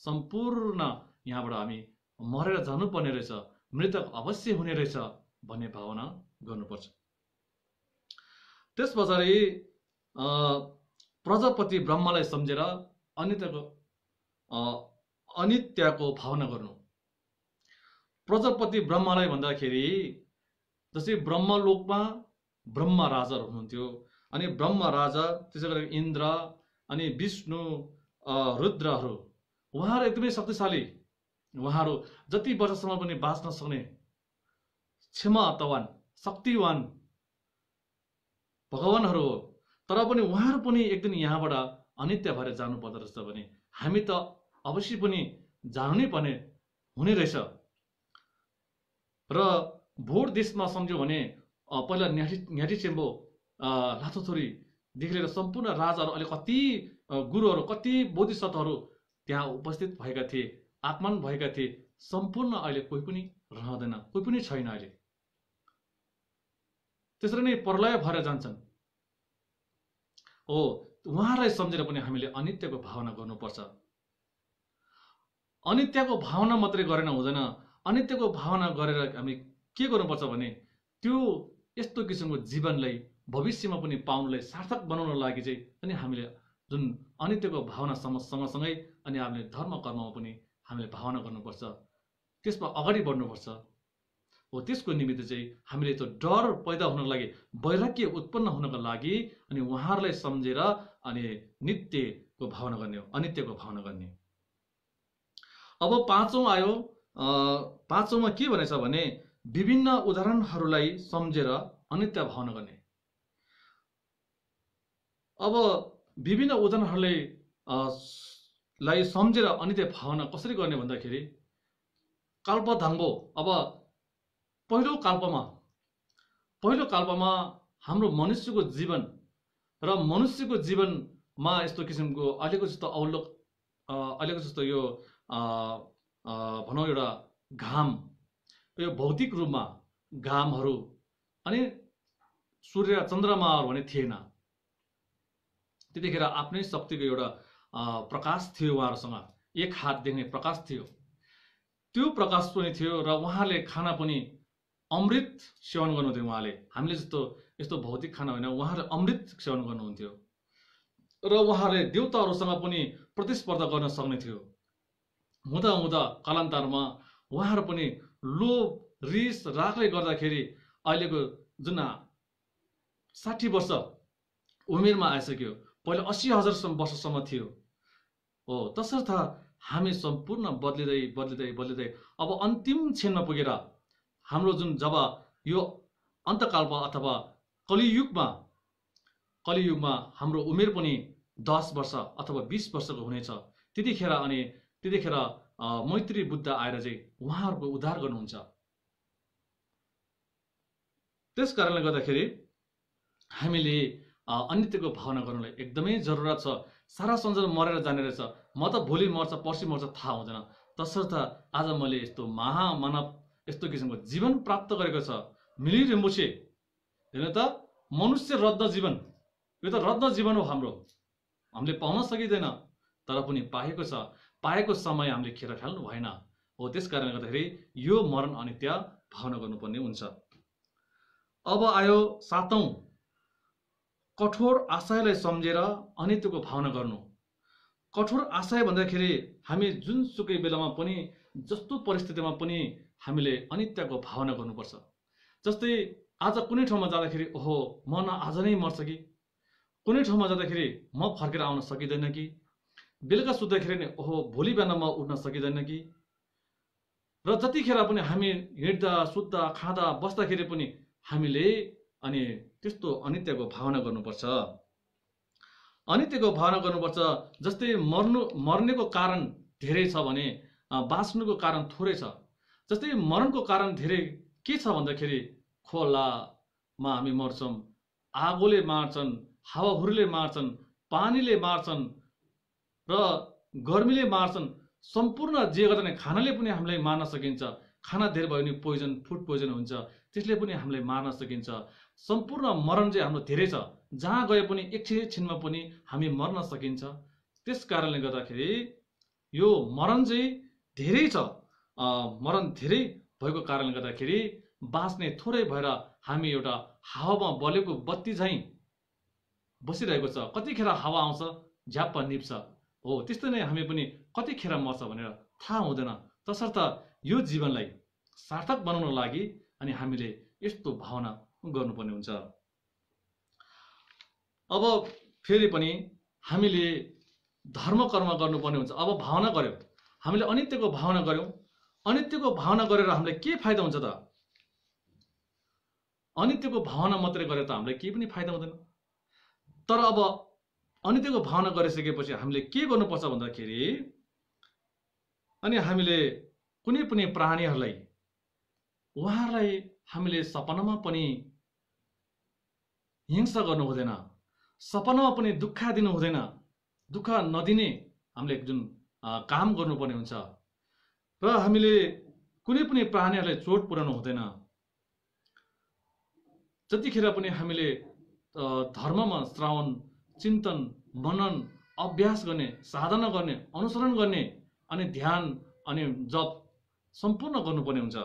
A: सम्पूर्ण यहाँबाट हामी मरेर जानुपर्ने रहेछ, मृतक अवश्य हुने रहेछ भन्ने भावना गर्नुपर्छ। त्यस पछाडि प्रजापति ब्रह्मलाई सम्झेर अनित्यको भावना गर्नु। प्रजापति ब्रह्मलाई भन्दाखेरि जस्तै ब्रह्मलोकमा ब्रह्म राजाहरू हुनुहुन्थ्यो। अनि ब्रह्म राजा, त्यसै गरी इन्द्र, अनि विष्णु, रुद्रहरू उहाँहरू एकदमै शक्तिशाली, उहाँहरू जति वर्षसम्म पनि बाँच्न सक्ने क्षमतावान शक्तिवान भगवानहरू हो। तर पनि उहाँहरू पनि एक दिन यहाँबाट अनित्य भएर जानु पर्दो रहेछ भने हामी त अवश्य पनि जानु नै पर्ने हुने रहेछ। र भोट देशमा सम्झ्यौँ भने पहिला न्याटिचेम्बो, लाथोथोरीदेखि लिएर सम्पूर्ण राजाहरू, अहिले कति गुरुहरू, कति बोधिसत्वहरू त्यहाँ उपस्थित भएका थिए, आगमन भएका थिए। सम्पूर्ण अहिले कोही पनि रहँदैन, कोही पनि छैन अहिले। त्यसरी नै प्रलय भएर जान्छन्। उहाँलाई सम्झेर पनि हामीले अनित्यको भावना गर्नुपर्छ। अनित्यको भावना मात्रै गरेर हुँदैन। अनित्यको भावना गरेर हामी के गर्नुपर्छ भने त्यो यस्तो किसिमको जीवनलाई भविष्यमा पनि पाउनलाई सार्थक बनाउन लागि चाहिँ अनि हामीले जुन अनित्यको भावना सँगसँगै अनि हामीले धर्म कर्ममा पनि हामीले भावना गर्नुपर्छ, त्यसमा अगाडि बढ्नुपर्छ। हो त्यसको निमित्त चाहिँ हामीले त्यो डर पैदा हुनको लागि, वैराग्य उत्पन्न हुनको लागि अनि उहाँहरूलाई सम्झेर अनि नित्यको भावना गर्ने हो, अनित्यको भावना गर्ने। अब पाँचौं आयो। पाँचौंमा के भनेछ भने विभिन्न उदाहरणहरूलाई सम्झेर अनित्य भावना गर्ने। अब विभिन्न उदाहरणहरूलाई सम्झेर अनित्य भावना कसरी गर्ने भन्दाखेरि कल्पधाङ्गो। अब पहिलो कल्पमा हाम्रो मनुष्यको जीवन र मनुष्यको जीवनमा यस्तो किसिमको अहिलेको जस्तो अवलोक, अहिलेको जस्तो यो भनौँ एउटा घाम, यो भौतिक रूपमा घामहरू अनि सूर्य चन्द्रमाहरू भने थिएन। त्यतिखेर आफ्नै शक्तिको एउटा प्रकाश थियो उहाँहरूसँग, एक हात देख्ने प्रकाश थियो। त्यो प्रकाश पनि थियो र उहाँले खाना पनि अमृत सेवन गर्नुहुन्थ्यो। उहाँले हामीले जस्तो यस्तो भौतिक खाना होइन, उहाँले अमृत सेवन गर्नुहुन्थ्यो र उहाँले देवताहरूसँग पनि प्रतिस्पर्धा गर्न सक्ने थियो। हुँदा हुँदा कालान्तरमा उहाँहरू पनि लोभ रिस रागले गर्दाखेरि अहिलेको जुन 60 वर्ष उमेरमा आइसक्यो, पहिले 80,000 वर्षसम्म थियो। हो, तसर्थ हामी सम्पूर्ण बदलिँदै बदलिँदै बदलिँदै अब अन्तिम क्षणमा पुगेर हाम्रो जुन जब यो अन्तकालमा अथवा कलियुगमा हाम्रो उमेर पनि 10 वर्ष अथवा 20 वर्षको हुनेछ। त्यतिखेर मैत्री बुद्ध आएर चाहिँ उहाँहरूको उद्धार गर्नुहुन्छ। त्यस कारणले गर्दाखेरि हामीले अनित्यको भावना गर्नुलाई एकदमै जरुरत छ। सारा संसार मरेर जाने रहेछ, म त भोलि मर्छ पर्सि मर्छ थाहा हुँदैन। तसर्थ आज मैले यस्तो महामानव यस्तो किसिमको जीवन प्राप्त गरेको छ। मिली रिम्बुछे हेर्नु त, मनुष्य रत्न जीवन, यो त रत्न जीवन हो हाम्रो। हामीले पाउन सकिँदैन तर पनि पाएको छ। पाएको समय हामीले खेर फाल्नु भएन। हो, त्यस कारणले गर्दाखेरि यो मरण अनित्य भावना गर्नुपर्ने हुन्छ। अब आयो 7औं, कठोर आशयलाई सम्झेर अनित्यको भावना गर्नु। कठोर आशय भन्दाखेरि हामी जुनसुकै बेलामा पनि जस्तो परिस्थितिमा पनि हामीले अनित्यको भावना गर्नुपर्छ। जस्तै आज कुनै ठाउँमा जाँदाखेरि ओहो म न आज नै मर्छ कि, कुनै ठाउँमा जाँदाखेरि म फर्केर आउन सकिँदैन कि, बेलुका सुत्दाखेरि नि ओहो भोलि बिहान म उठ्न सकिँदैन कि। र जतिखेर पनि हामी हिँड्दा सुत्दा खाँदा बस्दाखेरि पनि हामीले अनि त्यस्तो अनित्यको भावना गर्नुपर्छ। अनित्यको भावना गर्नुपर्छ। जस्तै मर्नेको कारण धेरै छ भने बाँच्नुको कारण थोरै छ। जस्तै मरणको कारण धेरै के छ भन्दाखेरि खोलामा हामी मर्छौँ, आगोले मार्छन्, हावाहुरीले मार्छन्, पानीले मार्छन् र गर्मीले मार्छन्। सम्पूर्ण जे गर्दा नि खानाले पनि हामीलाई मार्न सकिन्छ। खाना धेरै भयो भने पोइजन, फुड पोइजन हुन्छ, त्यसले पनि हामीलाई मार्न सकिन्छ। सम्पूर्ण मरण चाहिँ हाम्रो धेरै छ। जहाँ गए पनि एकछिनमा पनि हामी मर्न सकिन्छ। त्यस कारणले गर्दाखेरि यो मरण चाहिँ धेरै छ। मरण धेरै भएको कारणले गर्दाखेरि बाँच्ने थोरै भएर हामी एउटा हावामा बलेको बत्ती झैँ बसिरहेको छ। कतिखेर हावा आउँछ झ्याप्प निप्छ। हो, त्यस्तै नै हामी पनि कतिखेर मर्छ भनेर थाहा हुँदैन। तसर्थ यो जीवनलाई सार्थक बनाउन लागि अनि हामीले यस्तो भावना गर्नुपर्ने हुन्छ। अब फेरि पनि हामीले धर्म कर्म गर्नुपर्ने हुन्छ। अब भावना गर्यो, हामीले अनित्यको भावना गर्यौँ। अनित्यको भावना गरेर हामीलाई के फाइदा हुन्छ त? अनित्यको भावना मात्रै गरेर त हामीलाई केही पनि फाइदा हुँदैन। तर अब अनित्यको भावना गरिसकेपछि हामीले के गर्नुपर्छ भन्दाखेरि अनि हामीले कुनै पनि प्राणीहरूलाई उहाँहरूलाई हामीले सपनामा पनि हिंसा गर्नु हुँदैन, सपनामा पनि दुःख दिनु हुँदैन। दुःख नदिने हामीले जुन काम गर्नुपर्ने हुन्छ र हामीले कुनै पनि प्राणीहरूलाई चोट पुर्याउनु हुँदैन। जतिखेर पनि हामीले धर्ममा श्रवण, चिन्तन, मनन, अभ्यास गर्ने, साधना गर्ने, अनुसरण गर्ने अनि ध्यान अनि जप सम्पूर्ण गर्नुपर्ने हुन्छ।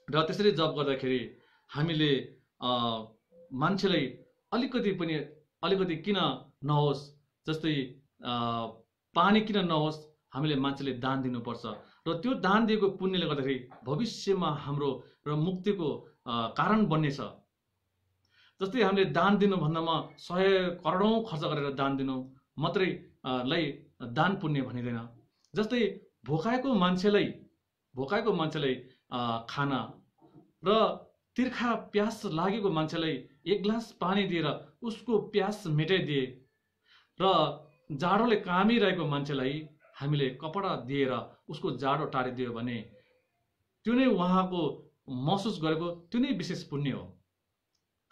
A: र त्यसरी जप गर्दाखेरि हामीले मान्छेलाई अलिकति किन नहोस्, जस्तै पानी किन नहोस्, हामीले मान्छेले दान दिनुपर्छ। र त्यो दान दिएको पुण्यले गर्दाखेरि भविष्यमा हाम्रो र मुक्तिको कारण बन्नेछ। जस्तै हामीले दान दिनु भन्दामा 100 करोडौँ खर्च गरेर दान दिनु मात्रै लाई दान पुण्य भनिँदैन। जस्तै भोकाएको मान्छेलाई खाना र तिर्खा प्यास लागेको मान्छेलाई 1 ग्लास पानी दिएर उसको प्यास मेटाइदिए र जाडोले कामिरहेको मान्छेलाई हामीले कपडा दिएर उसको जाडो टारिदियो भने त्यो नै उहाँको महसुस गरेको त्यो नै विशेष पुण्य हो।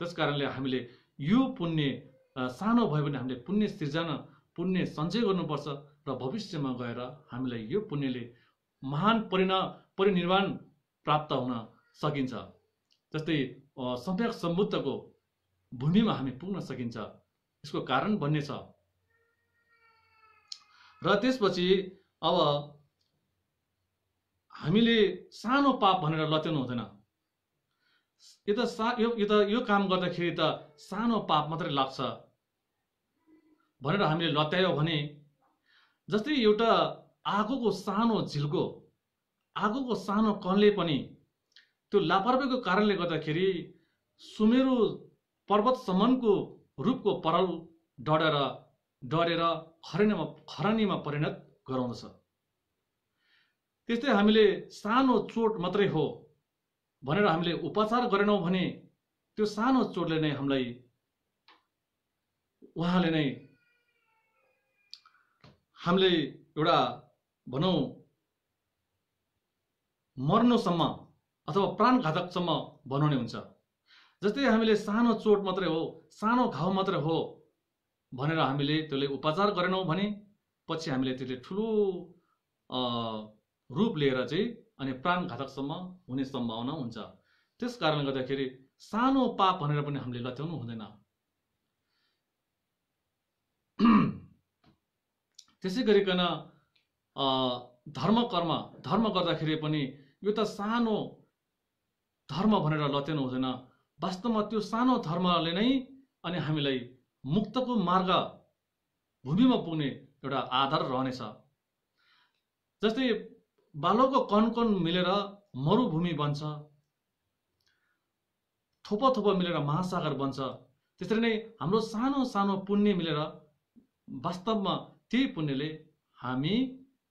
A: त्यस कारणले हामीले यो पुण्य सानो भयो भने हामीले पुण्य सृजना, पुण्य सञ्चय गर्नुपर्छ र भविष्यमा गएर हामीलाई यो पुण्यले महान परिनिर्वाण प्राप्त हुन सकिन्छ। जस्तै सम्यक सम्बुद्धको भूमिमा हामी पुग्न सकिन्छ। यसको कारण बन्ने छ। र त्यसपछि अब हामीले सानो पाप भनेर लत्याउनु हुँदैन। यो काम गर्दाखेरि त सानो पाप मात्रै लाग्छ भनेर हामीले लत्यायो भने, जस्तै एउटा आगोको सानो झिल्को, आगोको सानो कणले पनि त्यो लापरवाहीको कारणले गर्दाखेरि सुमेरु पर्वतसम्मको रूपको परल डढेर खरानीमा परिणत गराउँदछ। त्यस्तै हामीले सानो चोट मात्रै हो भनेर हामीले उपचार गरेनौँ भने त्यो सानो चोटले नै हामीलाई, उहाँले नै हामीले एउटा भनौँ मर्नुसम्म अथवा प्राणघातकसम्म बनाउने हुन्छ। जस्तै हामीले सानो चोट मात्रै हो, सानो घाउ मात्रै हो भनेर हामीले त्यसले उपचार गरेनौँ भने पछि हामीले त्यसले ठुलो रूप लिएर चाहिँ अनि प्राणघातकसम्म हुने सम्भावना हुन्छ। त्यस कारणले गर्दाखेरि सानो पाप भनेर पनि हामीले लत्याउनु हुँदैन। त्यसै गरिकन धर्म गर्दाखेरि पनि यो त सानो धर्म भनेर लत्याउनु हुँदैन। वास्तवमा त्यो सानो धर्मले नै अनि हामीलाई मुक्तको मार्ग भूमिमा पुग्ने एउटा आधार रहनेछ। जस्तै बालोको कण मिलेर मरुभूमि बन्छ, थोपा मिलेर महासागर बन्छ। त्यसरी नै हाम्रो सानो सानो पुण्य मिलेर वास्तवमा त्यही पुण्यले हामी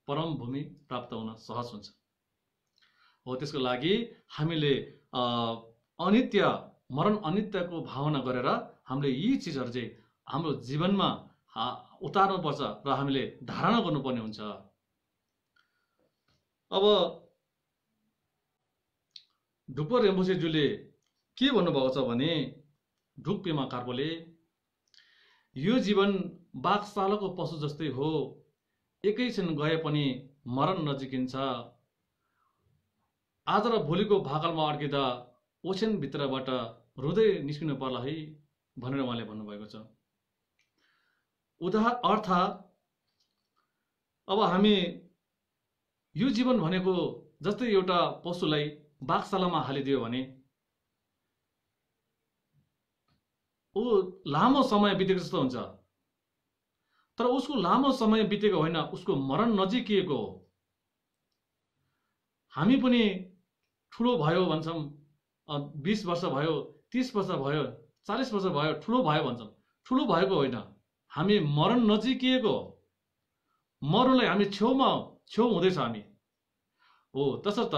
A: परम भूमि प्राप्त हुन सहज हुन्छ। हो, त्यसको लागि हामीले अनित्य मरण अनित्यको भावना गरेर हामीले यी चिजहरू चाहिँ हाम्रो जीवनमा उतार्नुपर्छ र हामीले धारणा गर्नुपर्ने हुन्छ। अब ढुक्पो रिम्पोछेज्यूले के भन्नुभएको छ भने, ढुक पेमा कार्पोले, यो जीवन बाघसालाको पशु जस्तै हो, एकैछिन गए पनि मरण नजिकिन्छ। आज र भोलिको भाकलमा अड्किँदा ओछ्यानभित्रबाट रुँदै निस्किनु पर्ला है भनेर उहाँले भन्नुभएको छ। अर्थात् अब हामी यो जीवन भनेको जस्तै एउटा पशुलाई बाघशालामा हालिदियो भने ऊ लामो समय बितेको जस्तो हुन्छ, तर उसको लामो समय बितेको होइन, उसको मरण नजिकिएको हो। हामी पनि ठुलो भयो भन्छौँ, 20 वर्ष भयो, 30 वर्ष भयो, 40 वर्ष भयो, ठुलो भयो भन्छौँ। ठुलो भएको होइन, हामी मरण नजिकिएको। मर्नुलाई हामी छेउ हुँदैछ हामी हो। तसर्थ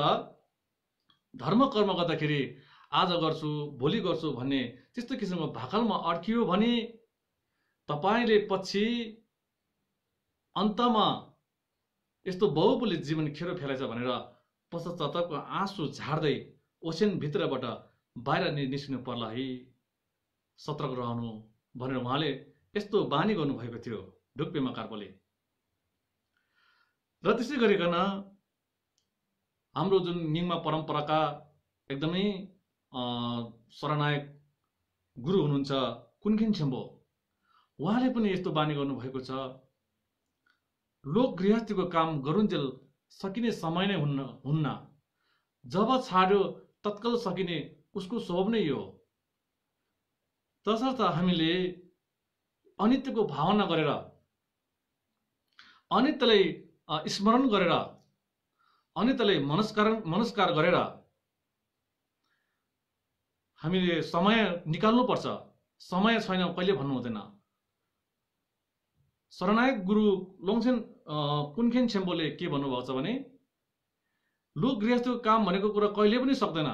A: धर्म कर्म गर्दाखेरि आज गर्छु भोलि गर्छु भन्ने त्यस्तो किसिमको भाकलमा अड्कियो भने तपाईले पछि अन्तमा यस्तो बहुमूल्य जीवन खेर फेलाइछ भनेर पश्चातापको आँसु झार्दै ओछ्यानभित्रबाट बाहिर निस्किनु पर्ला है, सतर्क रहनु भनेर उहाँले यस्तो बानी गर्नुभएको थियो ढुक पेमा कार्पोले। र त्यसै गरिकन हाम्रो जुन निङमा परम्पराका एकदमै शरणायक गुरु हुनुहुन्छ कुनखेन छेम्बो, उहाँले पनि यस्तो बानी गर्नुभएको छ, लोक गृहस्थीको काम गरुन्जेल सकिने समय नै हुन्न, जब छाड्यो तत्काल सकिने उसको स्वभाव नै यो हो। तसर्थ हामीले अनित्यको भावना गरेर, अनित्यलाई स्मरण गरेर, अनित्यलाई मनस्कार गरेर हामीले समय निकाल्नुपर्छ। समय छैन कहिले भन्नु हुँदैन। शरणायक गुरु लोङछेन कुनखेन छेम्बोले के भन्नुभएको छ भने, लोक गृहस्थीको काम भनेको कुरा कहिले पनि सक्दैन।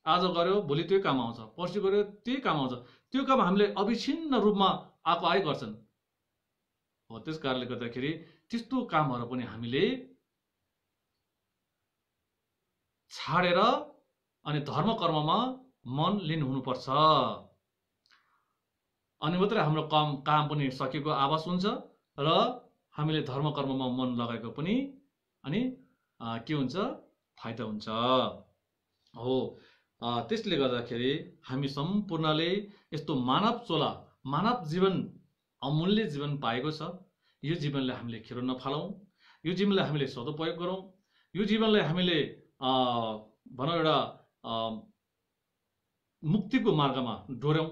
A: आज गर्यो भोलि त्यही काम आउँछ, पर्सि गर्यो त्यही काम आउँछ। त्यो काम हामीले अविच्छिन्न रूपमा आइ गर्छन् हो। त्यस कारणले गर्दाखेरि त्यस्तो कामहरू पनि हामीले छाडेर अनि धर्म कर्ममा मन लिन हुनुपर्छ। अनि मात्रै हाम्रो काम पनि सकेको आभास हुन्छ र हामीले धर्म कर्ममा मन लगाएको पनि अनि के हुन्छ, फाइदा हुन्छ हो। त्यसले गर्दाखेरि हामी सम्पूर्णले यस्तो मानव जीवन अमूल्य जीवन पाएको छ। यो जीवनले हामीले खेर नफालौँ। यो जीवनलाई हामीले सदुपयोग गरौँ, यो जीवनलाई हामीले भनौँ एउटा मुक्तिको मार्गमा डोर्यौँ।